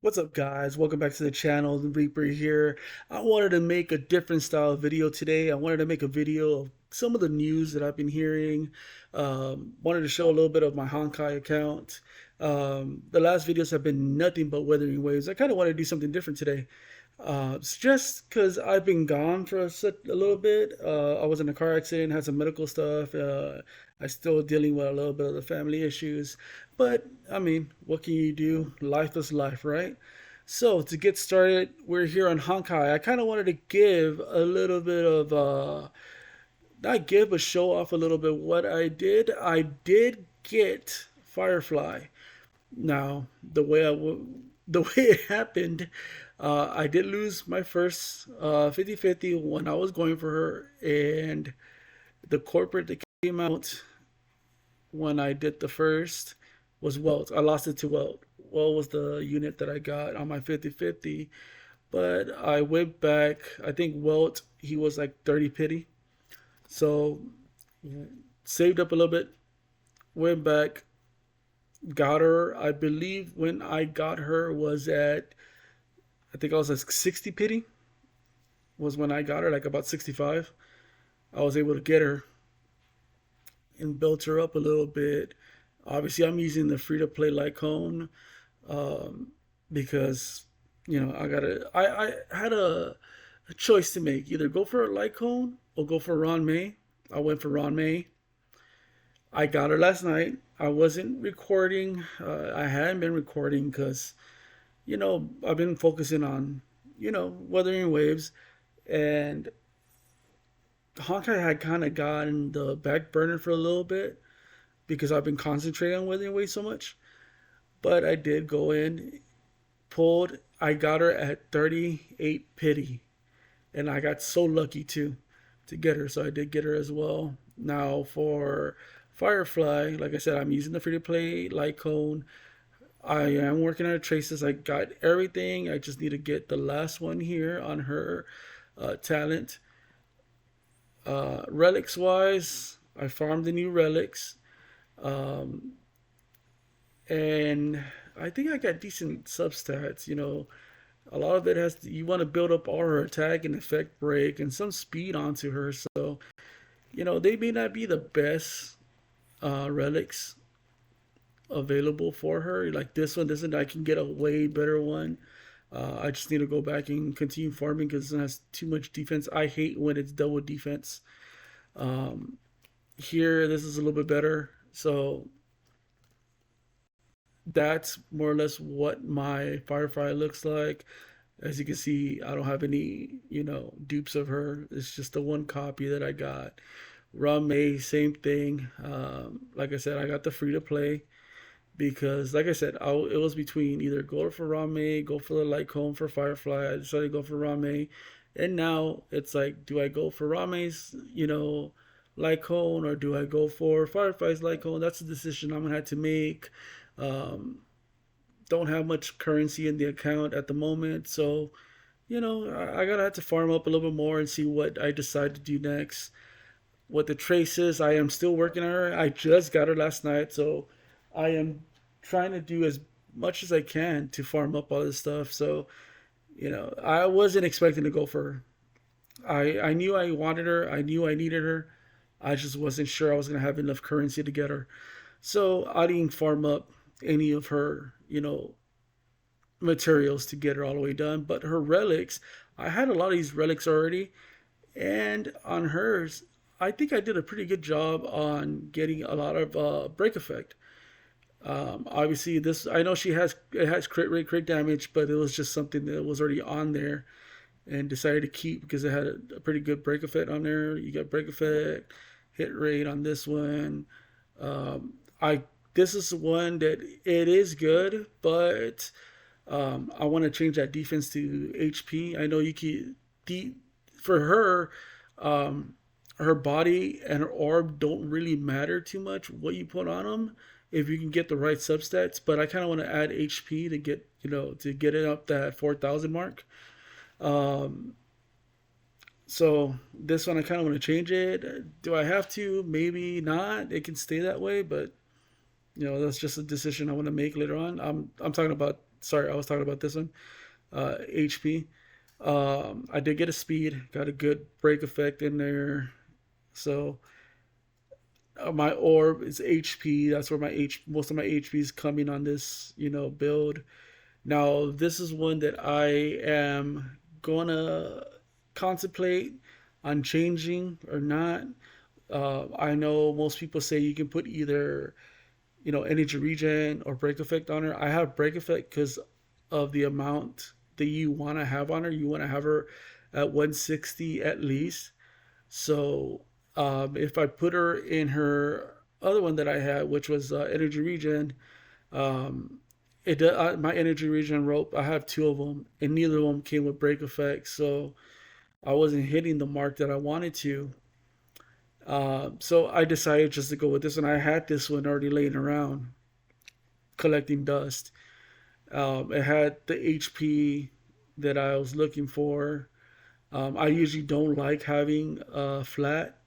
What's up, guys? Welcome back to the channel. The Reaper here. I wanted to make a different style of video today. I wanted to make a video of some of the news that I've been hearing. Wanted to show a little bit of my Honkai account. The last videos have been nothing but weathering waves. I kind of want to do something different today. It's just because I've been gone for a little bit. I was in a car accident, had some medical stuff. I still dealing with a little bit of the family issues. But I mean, what can you do? Life is life, right? So to get started, we're here on Honkai. I kind of wanted to give a little bit of not give, but show off a little bit what I did. I did get Firefly. Now, the way it happened, I did lose my first 50-50 when I was going for her, and the corporate that came out when I did the first was Welt. I lost it to Welt. Welt was the unit that I got on my 50-50, but I went back. I think Welt, he was like 30 pity. So saved up a little bit, went back, got her. I believe when I got her was at, I think I was at 60 pity was when I got her, like about 65. I was able to get her and built her up a little bit. Obviously, I'm using the free to play Lycone because I had a choice to make, either go for a Lycone or go for Ron May. I went for Ron May. I got her last night. I wasn't recording. I hadn't been recording because I've been focusing on weathering waves, and Honkai had kind of gotten the back burner for a little bit because I've been concentrating on weathering waves so much. But I did go in, pulled. I got her at 38 pity, and I got so lucky to get her. So I did get her as well. Now for Firefly, like I said, I'm using the free to play Lycone. I am working on her traces. I got everything. I just need to get the last one here on her talent. Relics wise, I farmed the new relics. Um, and I think I got decent substats. A lot of it you want to build up all her attack and effect break and some speed onto her. So, they may not be the best relics available for her. Like this one doesn't, I can get a way better one. I just need to go back and continue farming because it has too much defense. I hate when it's double defense. Um, Here, this is a little bit better. So that's more or less what my Firefly looks like. As you can see, I don't have any, dupes of her. It's just the one copy that I got. May, same thing. Like I said, I got the free to play because, like I said, it was between either go for Rame, go for the Lycone for Firefly. I decided to go for Rame, and now it's like, do I go for Rame's, Lycone, or do I go for Firefly's Lycone? That's a decision I'm gonna have to make. Um, don't have much currency in the account at the moment, so I gotta have to farm up a little bit more and see what I decide to do next. What the traces, I am still working on her. I just got her last night, so I am trying to do as much as I can to farm up all this stuff. So, I wasn't expecting to go for her. I knew I wanted her. I knew I needed her. I just wasn't sure I was gonna have enough currency to get her. So I didn't farm up any of her, materials to get her all the way done. But her relics, I had a lot of these relics already, and on hers, I think I did a pretty good job on getting a lot of break effect. Obviously, this, I know it has crit rate, crit damage, but it was just something that was already on there and decided to keep because it had a pretty good break effect on there. You got break effect, hit rate on this one. I This is one that it is good, but I want to change that defense to HP. I know you can for her. Her body and her orb don't really matter too much what you put on them if you can get the right substats. But I kind of want to add HP to get it up that 4,000 mark. Um, so this one I kind of want to change it. Do I have to? Maybe not. It can stay that way, but that's just a decision I want to make later on. I'm talking about sorry, I was talking about this one. HP. I did get a speed, got a good brake effect in there. So my orb is HP. That's where most of my HP is coming on this, build. Now this is one that I am gonna contemplate on changing or not. I know most people say you can put either energy regen or break effect on her. I have break effect because of the amount that you want to have on her. You want to have her at 160 at least. So if I put her in her other one that I had, which was energy regen, um, my energy regen rope. I have two of them, and neither of them came with break effects. So I wasn't hitting the mark that I wanted to. So I decided just to go with this one. I had this one already laying around collecting dust. It had the HP that I was looking for. I usually don't like having flat,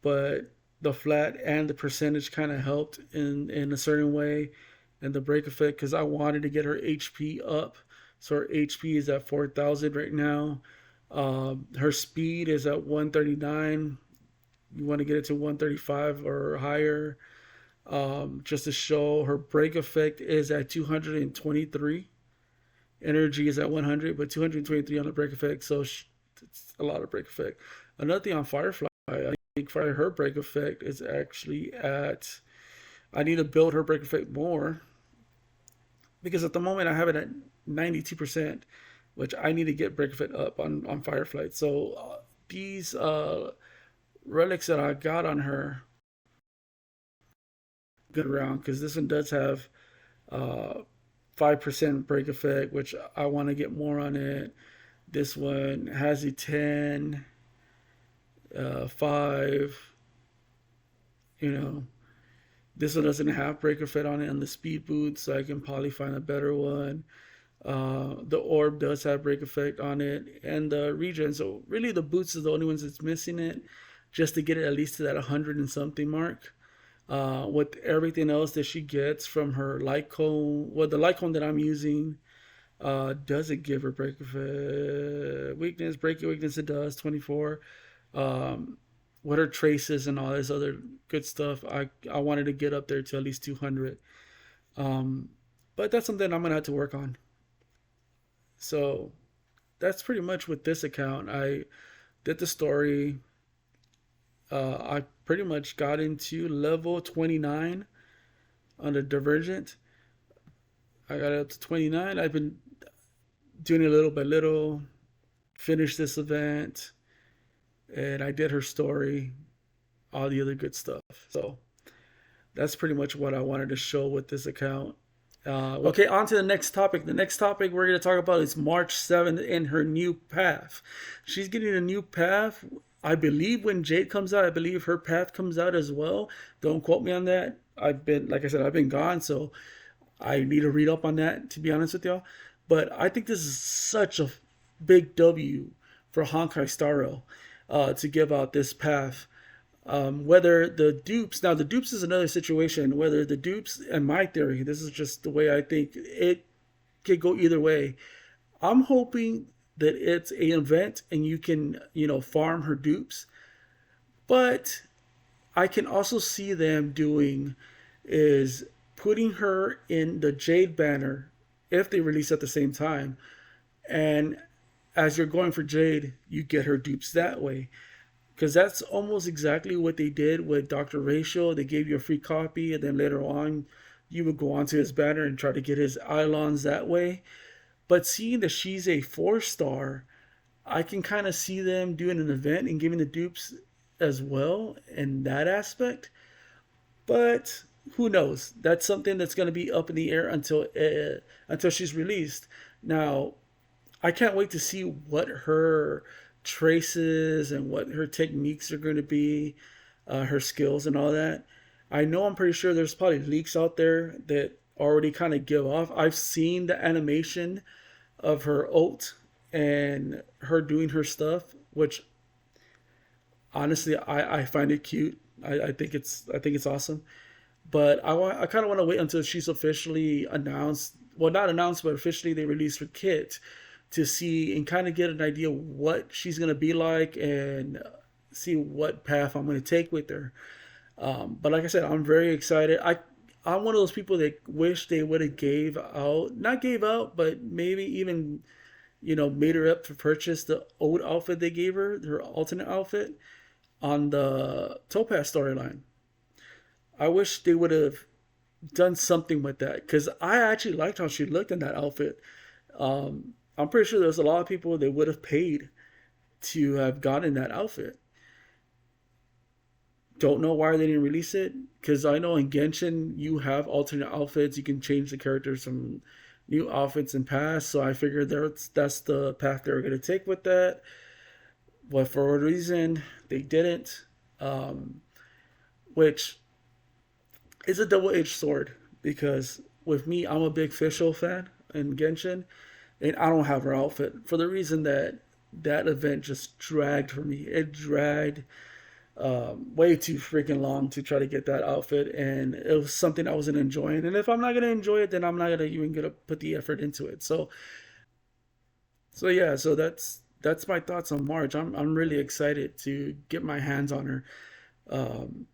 but the flat and the percentage kind of helped in a certain way, and the break effect because I wanted to get her HP up. So her HP is at 4,000 right now. Her speed is at 139. You want to get it to 135 or higher. Just to show her break effect is at 223. Energy is at 100, but 223 on the break effect. So it's a lot of break effect. Another thing on Firefly, I think for her break effect is actually at. I need to build her break effect more because at the moment I have it at 92%, which I need to get break effect up on Firefly. So these relics that I got on her good round because this one does have 5% break effect, which I want to get more on it. This one has a 10, 5. You know, this one doesn't have break effect on it on the speed boot, so I can probably find a better one. The orb does have break effect on it, and the regen. So really, the boots is the only ones that's missing it, just to get it at least to that 100 and something mark. With everything else that she gets from her light cone, well, the light cone that I'm using doesn't give her break weakness, breaking weakness. It does 24. Um, what her traces and all this other good stuff. I wanted to get up there to at least 200. Um, but that's something I'm gonna have to work on. So that's pretty much with this account. I did the story. I pretty much got into level 29 on the Divergent. I got up to 29. I've been doing it little by little. Finished this event, and I did her story, all the other good stuff. So that's pretty much what I wanted to show with this account. Okay, on to the next topic. The next topic we're going to talk about is March 7th and her new path. She's getting a new path. I believe when Jade comes out, I believe her path comes out as well. Don't quote me on that. Like I said, I've been gone, so I need to read up on that, to be honest with y'all. But I think this is such a big W for Honkai Star Rail to give out this path. Whether the dupes, now the dupes is another situation, whether the dupes, and my theory, this is just the way I think, it could go either way. I'm hoping that it's an event and you can, farm her dupes. But I can also see them doing is putting her in the Jade banner if they release at the same time. And as you're going for Jade, you get her dupes that way. Because that's almost exactly what they did with Dr. Ratio. They gave you a free copy, and then later on, you would go onto his banner and try to get his Ilons that way. But seeing that she's a 4-star, I can kind of see them doing an event and giving the dupes as well in that aspect. But who knows? That's something that's going to be up in the air until she's released. Now, I can't wait to see what her traces and what her techniques are going to be, her skills and all that. I know I'm pretty sure there's probably leaks out there that already kind of give off. I've seen the animation of her ult and her doing her stuff, which honestly I find it cute. I think it's awesome. But I kind of want to wait until she's officially announced well, not announced, but officially they released her kit to see and kind of get an idea what she's gonna be like and see what path I'm gonna take with her. But like I said, I'm very excited. I'm one of those people that wish they would have gave out, not gave out, but maybe even made her up to purchase the old outfit they gave her, her alternate outfit on the Topaz storyline. I wish they would have done something with that because I actually liked how she looked in that outfit. I'm pretty sure there's a lot of people that would have paid to have gotten that outfit. Don't know why they didn't release it because I know in Genshin you have alternate outfits. You can change the characters from new outfits and past. So I figured that's the path they were going to take with that. But for a reason, they didn't. Um, which is a double-edged sword because with me, I'm a big Fischl fan in Genshin, and I don't have her outfit for the reason that that event just dragged for me. It dragged way too freaking long to try to get that outfit, and it was something I wasn't enjoying. And if I'm not gonna enjoy it, then I'm not gonna even gonna put the effort into it. So yeah, so that's my thoughts on March. I'm really excited to get my hands on her, um,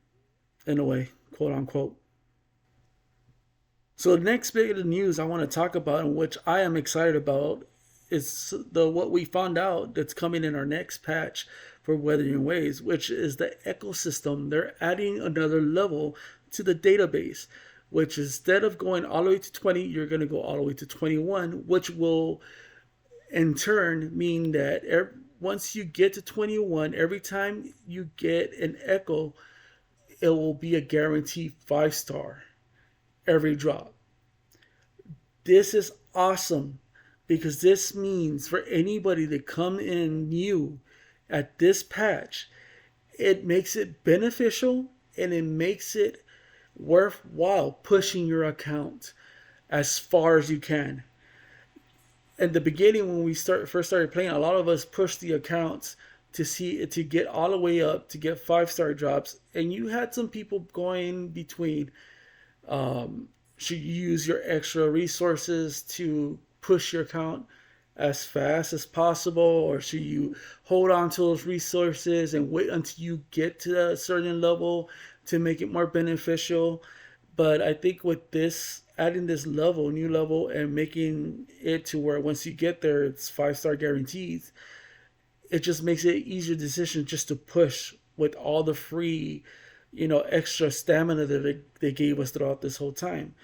in a way, quote unquote. So the next bit of the news I want to talk about, and which I am excited about, is the what we found out that's coming in our next patch for Weathering Waves, which is the ecosystem. They're adding another level to the database, which instead of going all the way to 20, you're going to go all the way to 21, which will in turn mean that once you get to 21, every time you get an echo, it will be a guaranteed 5 star every drop. This is awesome because this means for anybody to come in new at this patch, it makes it beneficial and it makes it worthwhile pushing your account as far as you can. In the beginning, when we first started playing, a lot of us pushed the accounts to get all the way up to get 5 star drops, and you had some people going between should you use your extra resources to push your account as fast as possible, or should you hold on to those resources and wait until you get to a certain level to make it more beneficial? But I think with this, adding this level, new level, and making it to where once you get there, it's 5 star guarantees, it just makes it an easier decision just to push with all the free, extra stamina that they gave us throughout this whole time.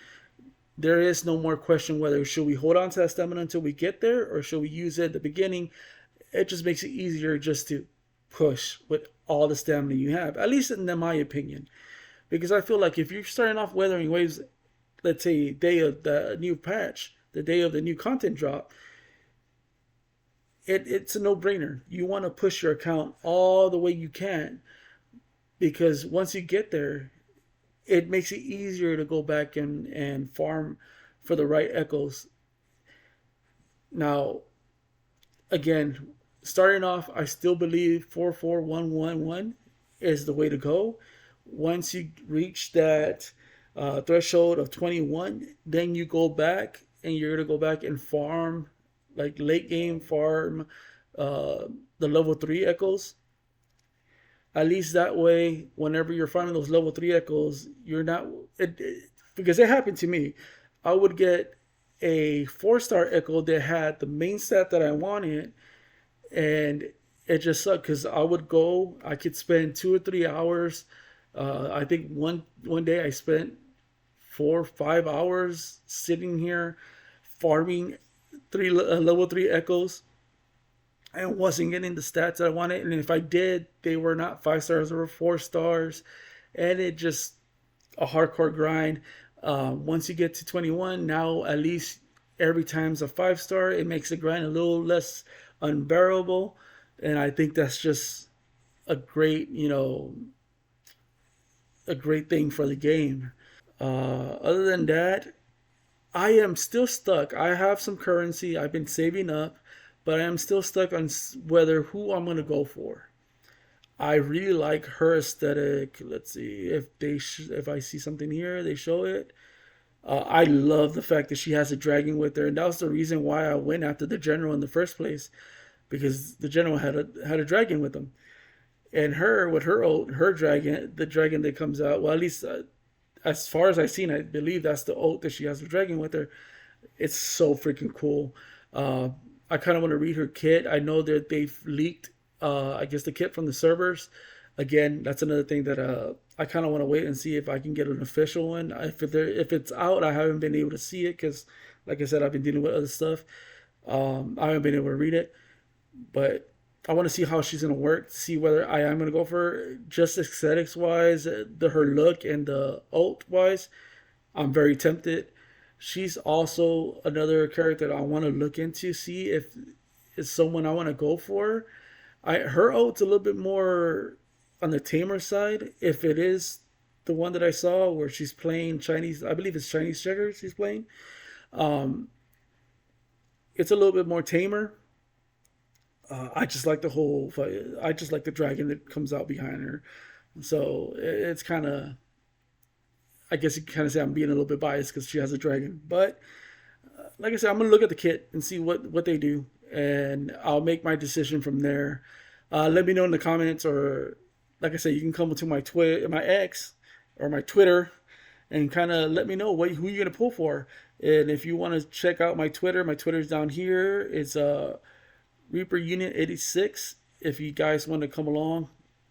There is no more question whether should we hold on to that stamina until we get there or should we use it at the beginning. It just makes it easier just to push with all the stamina you have, at least in my opinion. Because I feel like if you're starting off Weathering Waves, let's say day of the new patch, the day of the new content drop, it's a no-brainer. You want to push your account all the way you can because once you get there, it makes it easier to go back and farm for the right echoes. Now, again, starting off, I still believe 44111 is the way to go. Once you reach that threshold of 21, then you go back and you're going to go back and farm, like late game farm, the level 3 echoes. At least that way, whenever you're finding those level 3 echoes, you're not because it happened to me. I would get a 4 star echo that had the main stat that I wanted, and it just sucked because I could spend 2 or 3 hours. I think one day I spent 4 or 5 hours sitting here farming level 3 echoes. I wasn't getting the stats that I wanted, and if I did, they were not 5 stars, they were 4 stars, and it just a hardcore grind. Once you get to 21, now at least every time's a 5 star. It makes the grind a little less unbearable, and I think that's just a great, a great thing for the game. Other than that, I am still stuck. I have some currency I've been saving up, but I am still stuck on whether who I'm gonna go for. I really like her aesthetic. Let's see if if I see something here, they show it. I love the fact that she has a dragon with her, and that was the reason why I went after the general in the first place, because the general had a dragon with him, and her with her dragon, the dragon that comes out. Well, at least as far as I've seen, I believe that's the oath that she has a dragon with her. It's so freaking cool. Uh, I kind of want to read her kit. I know that they've leaked, I guess, the kit from the servers. Again, that's another thing that I kind of want to wait and see if I can get an official one. If it's out, I haven't been able to see it because, like I said, I've been dealing with other stuff. I haven't been able to read it, but I want to see how she's gonna work. See whether I am gonna go for her. Just aesthetics wise, her look and the ult wise. I'm very tempted. She's also another character that I want to look into, see if it's someone I want to go for. Her ult's a little bit more on the tamer side. If it is the one that I saw where she's playing Chinese, I believe it's Chinese checkers she's playing. Um, it's a little bit more tamer. I just like the whole. I just like the dragon that comes out behind her. So it's kind of. I guess you can kind of say I'm being a little bit biased because she has a dragon, but like I said, I'm gonna look at the kit and see what they do, and I'll make my decision from there. Let me know in the comments, or like I said, you can come to my Twitter, my X, or my Twitter, and kind of let me know who you're gonna pull for. And if you want to check out my Twitter's down here. It's Reaper Unit 86. If you guys want to come along,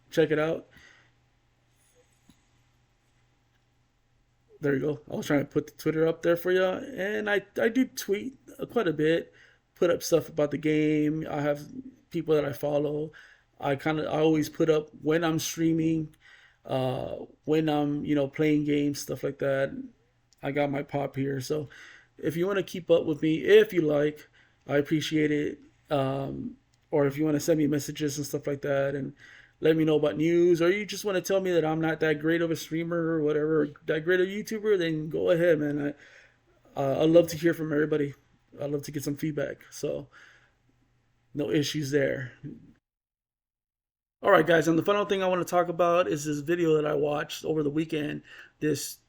check it out. There you go. I was trying to put the Twitter up there for you, and I do tweet quite a bit, put up stuff about the game. I have people that I follow. I always put up when I'm streaming, when I'm playing games, stuff like that. I got my pop here, so if you want to keep up with me, if you like, I appreciate it. Or if you want to send me messages and stuff like that, and let me know about news, or you just want to tell me that I'm not that great of a streamer or whatever, that great of a YouTuber, then go ahead, man. I love to hear from everybody. I love to get some feedback. So no issues there. All right, guys, and the final thing I want to talk about is this video that I watched over the weekend. This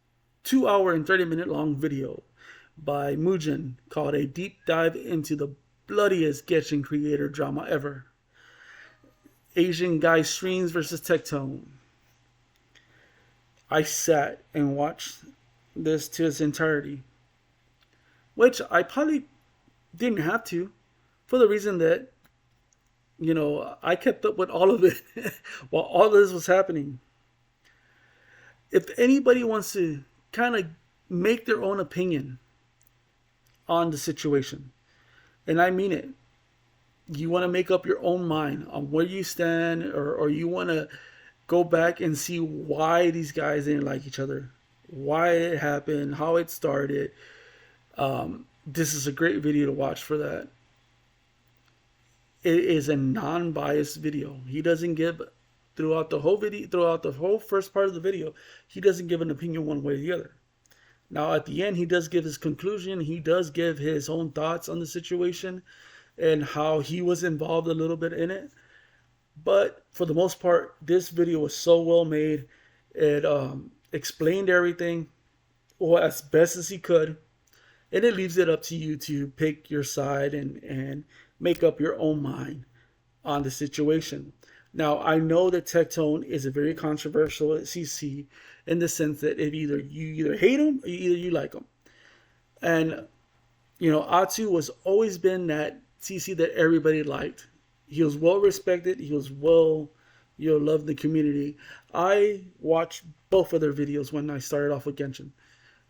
2 hour and 30-minute long video by Muujin called A Deep Dive into the Bloodiest Genshin Creator Drama Ever. Asian guy streams versus Tectone. I sat and watched this to its entirety, which I probably didn't have to, for the reason that I kept up with all of it while all of this was happening. If anybody wants to kind of make their own opinion on the situation, and I mean it, you want to make up your own mind on where you stand, or you want to go back and see why these guys didn't like each other, why it happened, how it started. This is a great video to watch for that. It is a non-biased video. He doesn't give throughout the whole first part of the video, he doesn't give an opinion one way or the other. Now at the end, he does give his conclusion. He does give his own thoughts on the situation and how he was involved a little bit in it. But for the most part, this video was so well made. It explained everything, well, as best as he could. And it leaves it up to you to pick your side and make up your own mind on the situation. Now, I know that Tectone is a very controversial CC in the sense that if you either hate him or you like him. And, Atsu was always been that CC that everybody liked. He was well respected. He was well, loved in the community. I watched both of their videos when I started off with Genshin.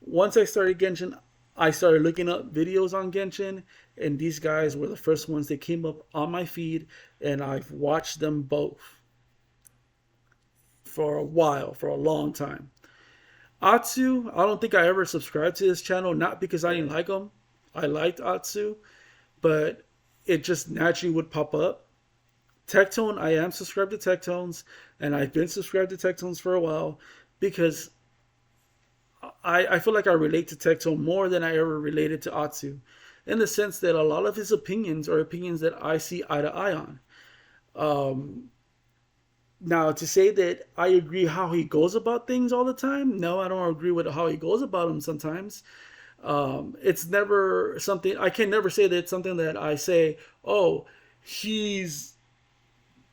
Once I started Genshin, I started looking up videos on Genshin, and these guys were the first ones that came up on my feed, and I've watched them both for a while, for a long time. Atsu, I don't think I ever subscribed to his channel, not because I didn't like him. I liked Atsu, but it just naturally would pop up. Tectone, I am subscribed to Tectones, and I've been subscribed to Tectones for a while because I feel like I relate to Tectone more than I ever related to Atsu, in the sense that a lot of his opinions are opinions that I see eye to eye on. Now, to say that I agree how he goes about things all the time, no, I don't agree with how he goes about them sometimes. It's never something, I can never say that it's something that I say, oh, he's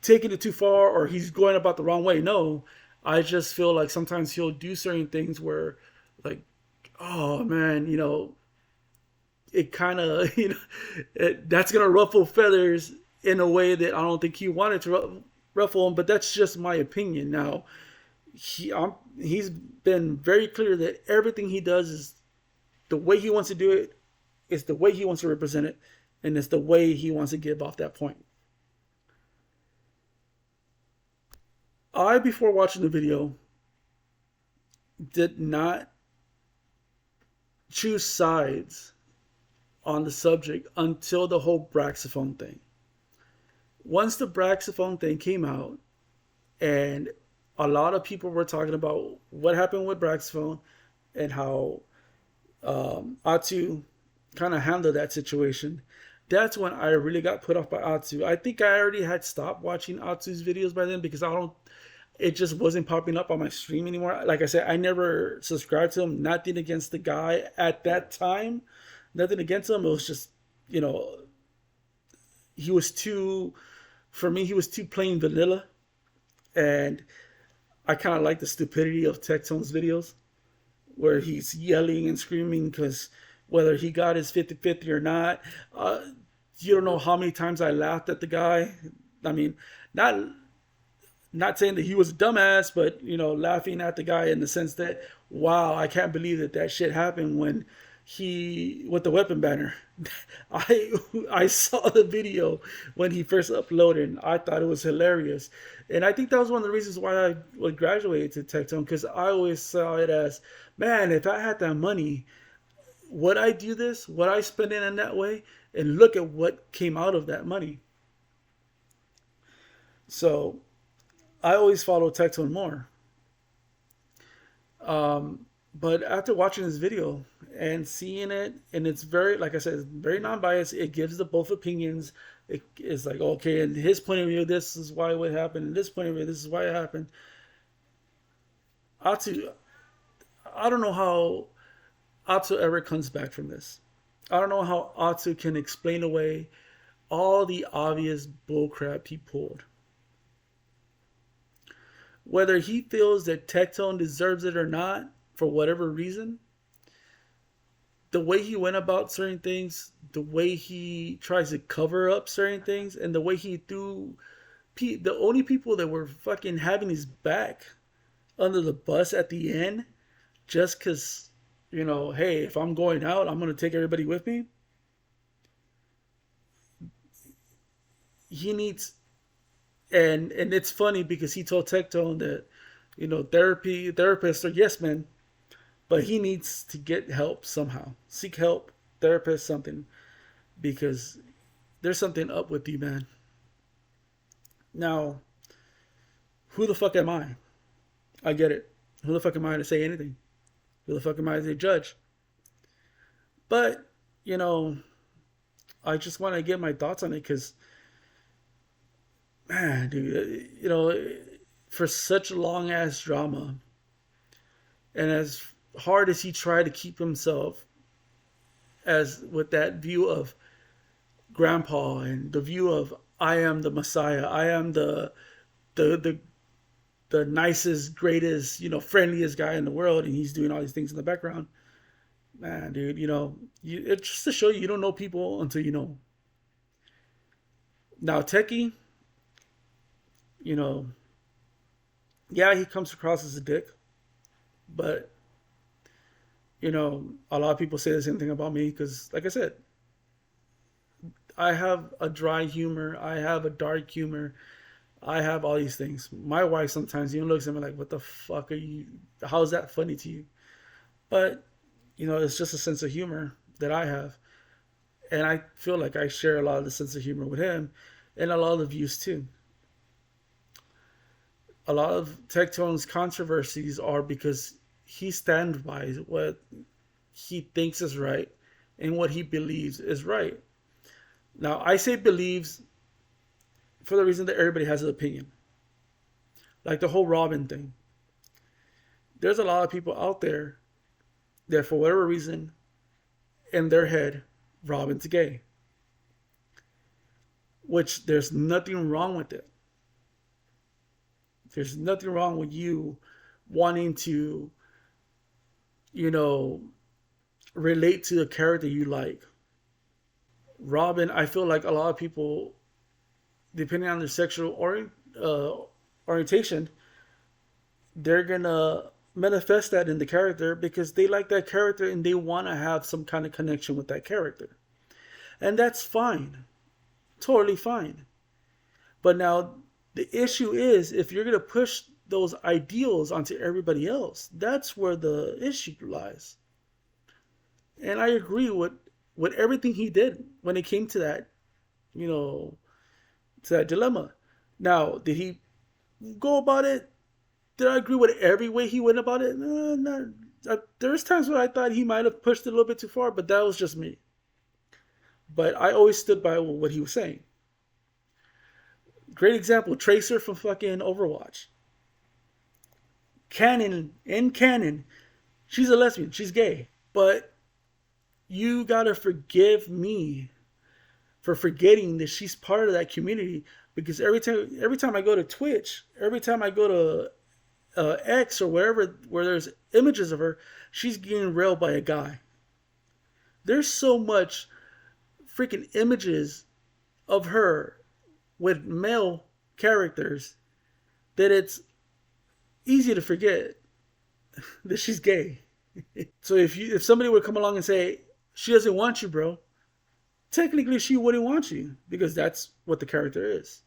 taking it too far or he's going about the wrong way. No, I just feel like sometimes he'll do certain things where, like, oh man, it kind of, that's gonna ruffle feathers in a way that I don't think he wanted to ruffle him. But that's just my opinion. Now, he's been very clear that everything he does is the way he wants to do it, is the way he wants to represent it, and it's the way he wants to give off that point. I, before watching the video, did not choose sides on the subject until the whole Braxophone thing. Once the Braxophone thing came out, and a lot of people were talking about what happened with Braxophone and how Atu kind of handled that situation, that's when I really got put off by Atu. I think I already had stopped watching Atu's videos by then because I don't. It just wasn't popping up on my stream anymore. Like I said, I never subscribed to him. Nothing against the guy at that time. Nothing against him. It was just, you know, he was too, for me, he was too plain vanilla. And I kind of like the stupidity of Tectone's videos where he's yelling and screaming because whether he got his 50-50 or not, you don't know how many times I laughed at the guy. I mean, not saying that he was a dumbass, but laughing at the guy in the sense that, wow, I can't believe that that shit happened when he with the weapon banner. I I saw the video when he first uploaded, and I thought it was hilarious, and I think that was one of the reasons why I would graduate to Tectone because I always saw it as, man, if I had that money, would I do this? Would I spend it in that way? And look at what came out of that money. So I always follow Tectone more. But after watching this video and seeing it, and it's very, like I said, it's very non-biased. It gives the both opinions. It is like, okay, in his point of view, this is why it happened. In this point of view, this is why it happened. Atu, I don't know how Atu ever comes back from this. I don't know how Atu can explain away all the obvious bullcrap he pulled. Whether he feels that Tectone deserves it or not, for whatever reason, the way he went about certain things, the way he tries to cover up certain things, and the way he threw the only people that were fucking having his back under the bus at the end, just because, hey, if I'm going out, I'm going to take everybody with me. He needs, and it's funny because he told Tectone that, therapists are yes men, but he needs to get help somehow. Seek help, therapist, something, because there's something up with you, man. Now, who the fuck am I? I get it. Who the fuck am I to say anything? Who the fuck am I to judge? But, I just want to get my thoughts on it because, man, dude, for such long ass drama, and as hard as he tried to keep himself as with that view of grandpa and the view of I am the Messiah, I am the the the nicest, greatest, friendliest guy in the world, and he's doing all these things in the background. Man, dude, it's just to show you don't know people until you know. Now, Techie, you know, yeah, he comes across as a dick, but a lot of people say the same thing about me because, like I said, I have a dry humor, I have a dark humor, I have all these things. My wife sometimes even looks at me like, "What the fuck are you? How is that funny to you?" But it's just a sense of humor that I have, and I feel like I share a lot of the sense of humor with him, and a lot of the views too. A lot of Tectone's controversies are because he stands by what he thinks is right and what he believes is right. Now, I say believes for the reason that everybody has an opinion. Like the whole Robin thing. There's a lot of people out there that, for whatever reason, in their head, Robin's gay, which there's nothing wrong with it. There's nothing wrong with you wanting to, you know, relate to the character you like. Robin, I feel like a lot of people, depending on their sexual orientation, they're gonna manifest that in the character because they like that character and they want to have some kind of connection with that character. And that's fine. Totally fine. But now the issue is if you're going to push those ideals onto everybody else, that's where the issue lies. And I agree with everything he did when it came to that, you know, to that dilemma. Now, did he go about it? Did I agree with every way he went about it? No, no. There's times where I thought he might have pushed it a little bit too far, but that was just me. But I always stood by what he was saying. Great example, Tracer from fucking Overwatch. In canon, she's a lesbian, she's gay. But you gotta forgive me for forgetting that she's part of that community because every time I go to Twitch, every time I go to X or wherever where there's images of her, she's getting railed by a guy. There's so much freaking images of her with male characters that it's easy to forget that she's gay. So if somebody would come along and say she doesn't want you, bro, technically she wouldn't want you because that's what the character is.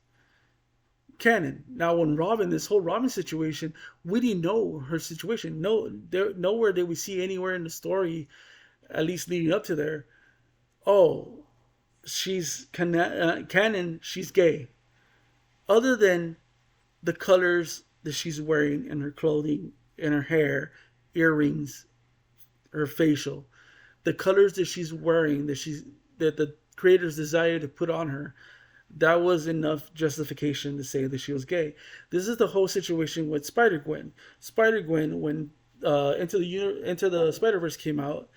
Canon. Now, when Robin, this whole Robin situation, we didn't know her situation. Nowhere did we see anywhere in the story, at least leading up to there. Oh, she's canon. She's gay. Other than the colors that she's wearing in her clothing, in her hair, earrings, her facial, the colors that she's wearing that the creators desire to put on her, that was enough justification to say that she was gay. This is the whole situation with Spider Gwen. Spider Gwen, when Into the Spider Verse came out,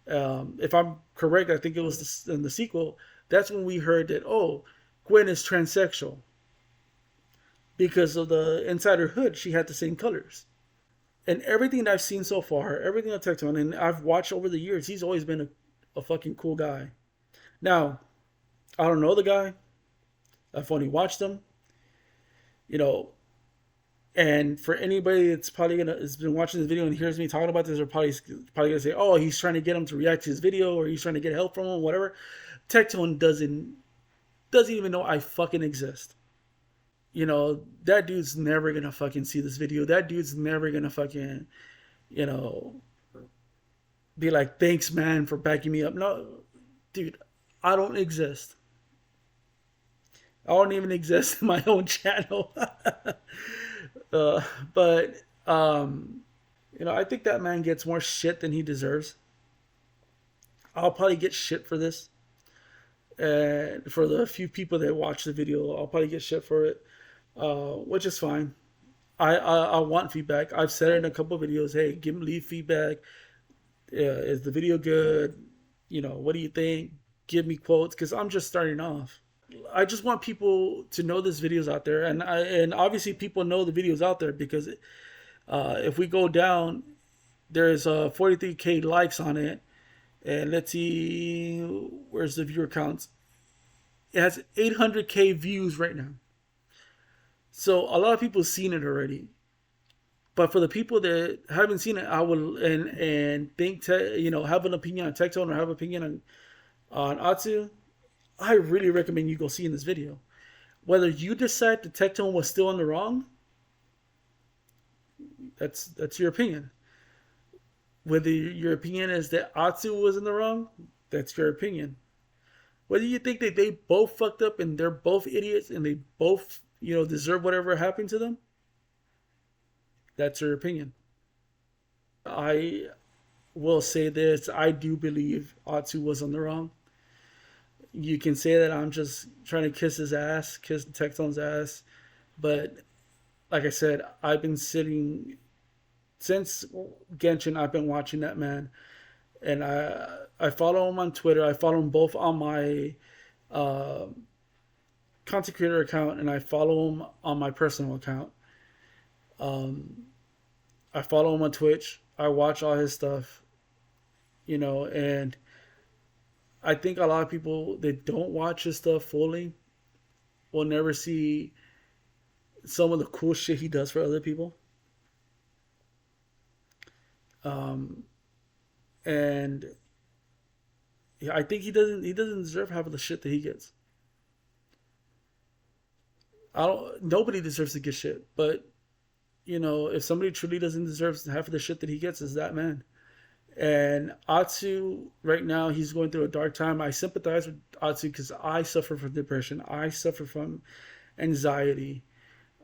if I'm correct, I think it was in the sequel. That's when we heard that Gwen is transsexual because of the inside her hood she had the same colors. And everything that I've seen so far, everything I've talked to him, and I've watched over the years, he's always been a fucking cool guy. Now, I don't know the guy. I've only watched him. You know, and for anybody that's probably has been watching this video and hears me talking about this, they're probably gonna say, "Oh, he's trying to get him to react to his video, or he's trying to get help from him, whatever." Tectone doesn't even know I fucking exist. You know, that dude's never gonna fucking see this video. That dude's never gonna fucking, you know, be like, "Thanks, man, for backing me up." No, dude, I don't exist. I don't even exist in my own channel. uh, but I think that man gets more shit than he deserves. I'll probably get shit for this, and for the few people that watch the video, I'll probably get shit for it, which is fine. I want feedback. I've said it in a couple of videos. Hey, leave feedback. Is the video good? What do you think? Give me quotes because I'm just starting off. I just want people to know this video's out there, and obviously people know the video's out there because if we go down, there's 43K likes on it, and let's see, where's the viewer counts? It has 800K views right now. So a lot of people have seen it already. But for the people that haven't seen it, I will and think have an opinion on Tectone or have an opinion on Atsu. I really recommend you go see in this video. Whether you decide the Tectone was still in the wrong, that's your opinion. Whether your opinion is that Atsu was in the wrong, that's your opinion. Whether you think that they both fucked up and they're both idiots and they both, deserve whatever happened to them, that's your opinion. I will say this, I do believe Atsu was on the wrong. You can say that I'm just trying to kiss Tectone's ass, but like I said, I've been sitting since Genshin. I've been watching that man, and I follow him on Twitter. I follow him both on my uh, content creator account, and I follow him on my personal account. Um, I follow him on Twitch. I watch all his stuff, and I think a lot of people that don't watch his stuff fully will never see some of the cool shit he does for other people. Um, and yeah, I think he doesn't deserve half of the shit that he gets. I don't. Nobody deserves to get shit, but if somebody truly doesn't deserve half of the shit that he gets, is that man. And Atsu, right now, he's going through a dark time. I sympathize with Atsu because I suffer from depression. I suffer from anxiety.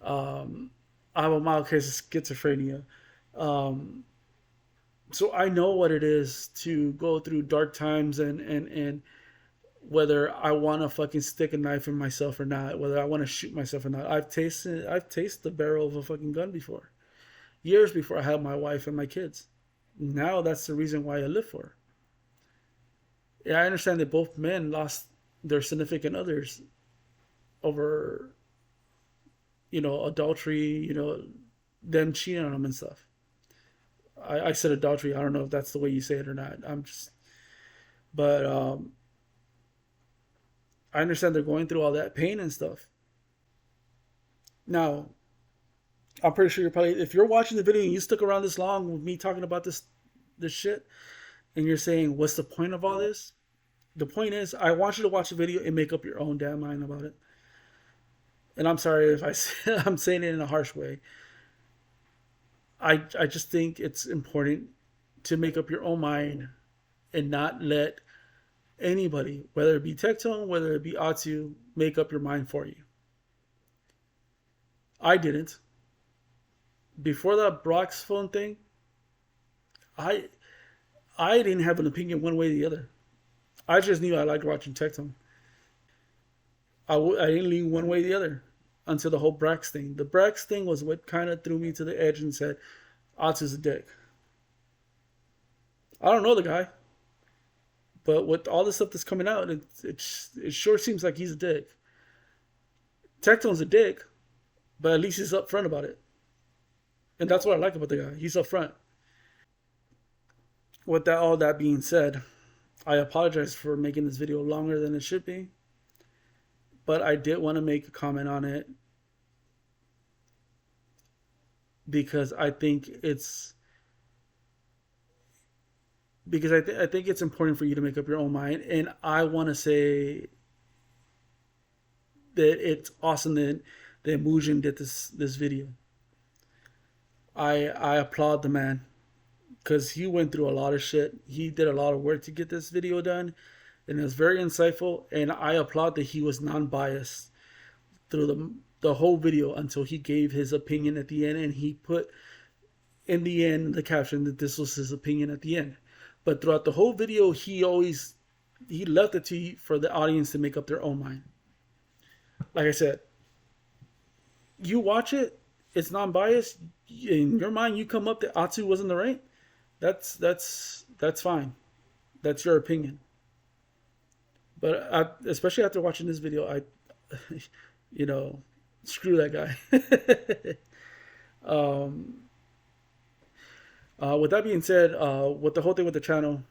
Um, I have a mild case of schizophrenia. Um, so I know what it is to go through dark times, and whether I want to fucking stick a knife in myself or not, whether I want to shoot myself or not. I've tasted the barrel of a fucking gun before, years before I had my wife and my kids. Now that's the reason why I live for. Yeah, I understand that both men lost their significant others over, adultery, them cheating on them and stuff. I said adultery. I don't know if that's the way you say it or not. But I understand they're going through all that pain and stuff. Now, I'm pretty sure if you're watching the video and you stuck around this long with me talking about this shit, and you're saying, what's the point of all this? The point is, I want you to watch the video and make up your own damn mind about it. And I'm sorry if I'm saying it in a harsh way. I just think it's important to make up your own mind and not let anybody, whether it be Tectone, whether it be Atsu, make up your mind for you. I didn't. Before that Brock's phone thing, I I didn't have an opinion one way or the other. I just knew I liked watching Tectone. I didn't lean one way or the other until the whole Brax thing. The Brax thing was what kind of threw me to the edge and said, Oz is a dick. I don't know the guy, but with all the stuff that's coming out, it sure seems like he's a dick. Tectone's a dick, but at least he's upfront about it. And that's what I like about the guy. He's upfront. With that, all that being said, I apologize for making this video longer than it should be, but I did want to make a comment on it because I think it's important for you to make up your own mind, and I want to say that it's awesome that Mujin did this video. I applaud the man because he went through a lot of shit. He did a lot of work to get this video done, and it was very insightful. And I applaud that he was non-biased through the whole video until he gave his opinion at the end, and he put in the end the caption that this was his opinion at the end. But throughout the whole video, he left it for the audience to make up their own mind. Like I said, you watch it, it's non-biased. In your mind, you come up that Atsu wasn't the right. That's fine. That's your opinion. But especially after watching this video, you know, screw that guy. um, with that being said, with the whole thing with the channel,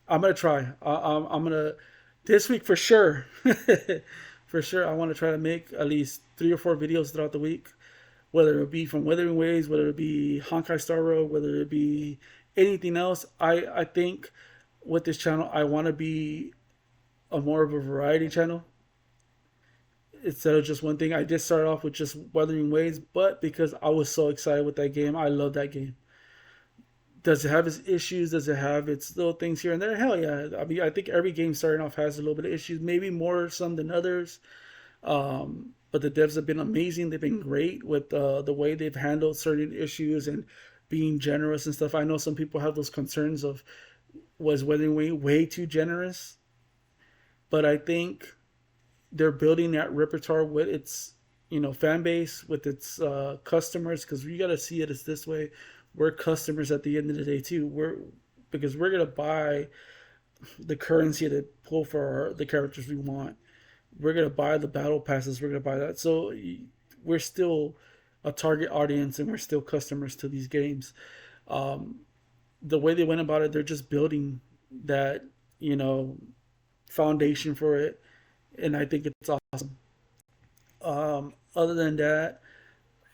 I'm gonna try. I'm gonna this week for sure. For sure, I want to try to make at least 3 or 4 videos throughout the week, whether it be from Wuthering Waves, whether it be Honkai Star Road, whether it be anything else. I think with this channel, I want to be a more of a variety channel instead of just one thing. I did start off with just Wuthering Waves, but because I was so excited with that game, I love that game. Does it have its issues? Does it have its little things here and there? Hell yeah. I mean, I think every game starting off has a little bit of issues, maybe more some than others. But the devs have been amazing. They've been great with the way they've handled certain issues and being generous and stuff. I know some people have those concerns of was Wuthering Way way too generous, but I think they're building that repertoire with its fan base, with its customers, because we got to see it as this way. We're customers at the end of the day too. Because we're gonna buy the currency to pull for the characters we want. We're gonna buy the battle passes. We're gonna buy that. So we're still a target audience, and we're still customers to these games. Um, the way they went about it, they're just building that you know foundation for it, and I think it's awesome. Other than that,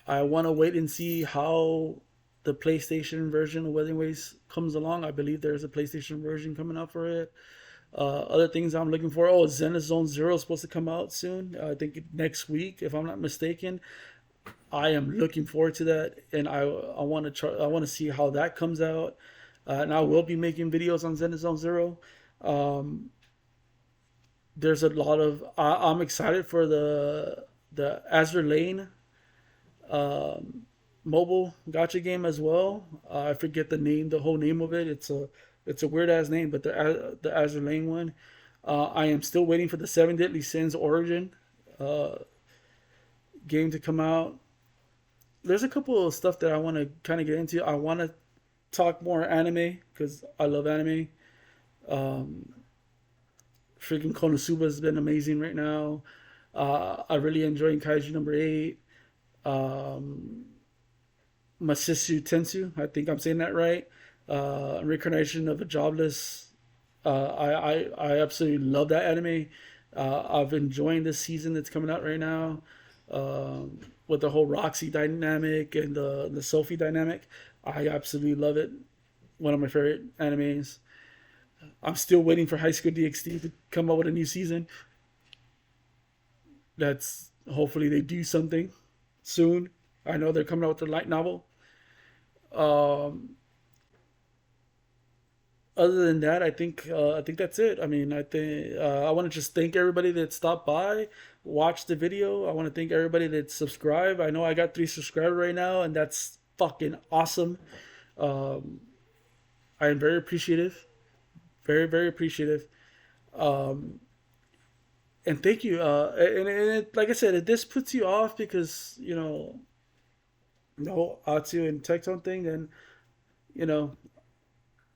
I want to wait and see how the PlayStation version of Wedding Ways comes along. I believe there's a PlayStation version coming out for it. Other things I'm looking for. Oh, Zone Zero is supposed to come out soon. I think next week, if I'm not mistaken. I am looking forward to that, and I want to try. I want to see how that comes out. And I will be making videos on Zone Zero. Um, there's a lot of. I'm excited for the Azure Lane mobile gotcha game as well. I forget the name, the whole name of it. It's a weird ass name, but the Azure Lane one. I am still waiting for the Seven Deadly Sins Origin uh, game to come out. There's a couple of stuff that I want to kind of get into. I want to talk more anime because I love anime. Um, Freaking Konosuba has been amazing right now. I really enjoying Kaiju number 8. Um, Masisu Tensu, I think I'm saying that right. Reincarnation of a Jobless. I absolutely love that anime. I've enjoying this season that's coming out right now, with the whole Roxy dynamic and the Sophie dynamic. I absolutely love it. One of my favorite animes. I'm still waiting for High School DxD to come up with a new season. That's hopefully they do something soon. I know they're coming out with a light novel. Um, Other than that, I think that's it. I mean, I think I want to just thank everybody that stopped by, watched the video. I want to thank everybody that subscribed. I know I got 3 subscribers right now, and that's fucking awesome. Um, I am very appreciative, very appreciative. Um, and thank you. Like I said, if this puts you off because the whole Atsu and Tectone thing, then you know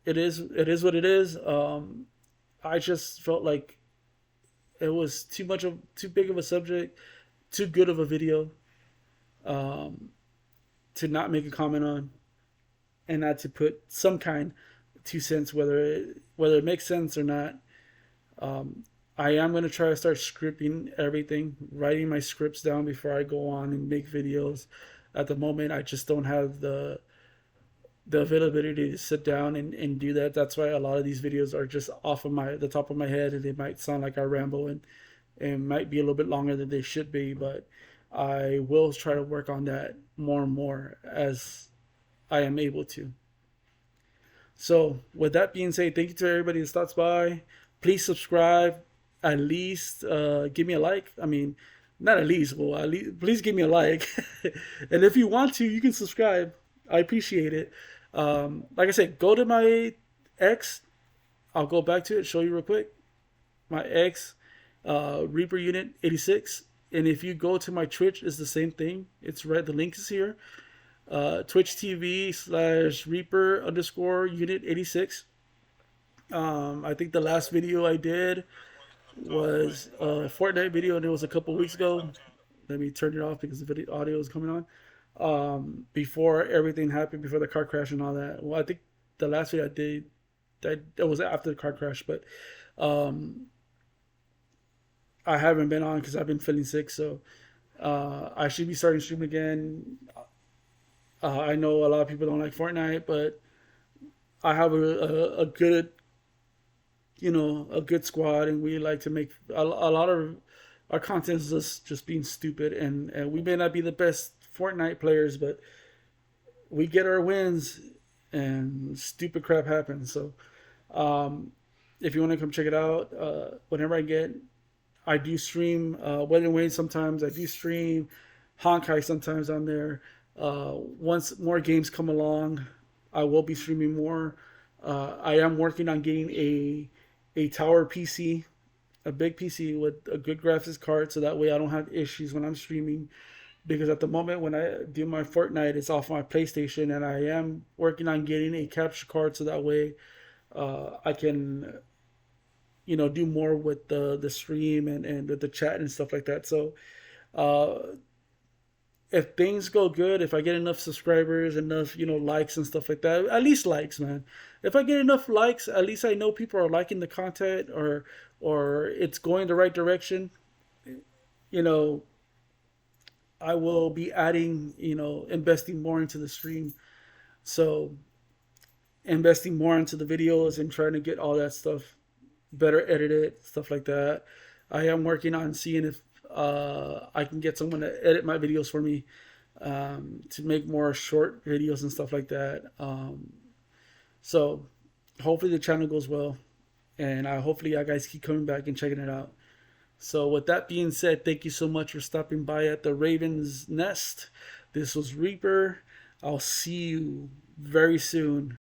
it is what it is. I just felt like it was too big of a subject, too good of a video, um, to not make a comment on, and not to put some kind 2 cents, whether it makes sense or not. Um, I am gonna try to start scripting everything, writing my scripts down before I go on and make videos. At the moment, I just don't have the availability to sit down and do that. That's why a lot of these videos are just off of the top of my head, and they might sound like I ramble and might be a little bit longer than they should be. But I will try to work on that more and more as I am able to. So, with that being said, thank you to everybody that stops by. Please subscribe. At least give me a like. I mean, not at least, well, at least, please give me a like. And if you want to, you can subscribe. I appreciate it. Like I said, go to my X. I'll go back to it, show you real quick. My X, Reaper Unit 86. And if you go to my Twitch, it's the same thing. It's right. The link is here. Twitch TV/Reaper underscore Unit 86. I think the last video I did was a Fortnite video, and it was a couple weeks ago. Let me turn it off because the video audio is coming on. Before everything happened, before the car crash and all that. Well, I think the last video I did, that was after the car crash, but um, I haven't been on because I've been feeling sick. So I should be starting streaming again. I know a lot of people don't like Fortnite, but I have a good a good squad, and we like to make a lot of our content is just being stupid, and we may not be the best Fortnite players, but we get our wins, and stupid crap happens. So, um, if you want to come check it out, whenever I do stream Wet and Wayne sometimes. I do stream Honkai sometimes on there. Once more games come along, I will be streaming more. I am working on getting a tower PC, a big PC with a good graphics card, so that way I don't have issues when I'm streaming. because at the moment when I do my Fortnite, it's off my PlayStation, and I am working on getting a capture card so that way I can do more with the stream and with the chat and stuff like that. So uh, if things go good, if I get enough subscribers, enough likes and stuff like that, at least likes, man. If I get enough likes, at least I know people are liking the content, or it's going the right direction. You know, I will be adding, investing more into the stream. So investing more into the videos and trying to get all that stuff better edited, stuff like that. I am working on seeing if I can get someone to edit my videos for me, to make more short videos and stuff like that. So hopefully the channel goes well, and hopefully you guys keep coming back and checking it out. So with that being said, thank you so much for stopping by at the Raven's Nest. This was Reaper. I'll see you very soon.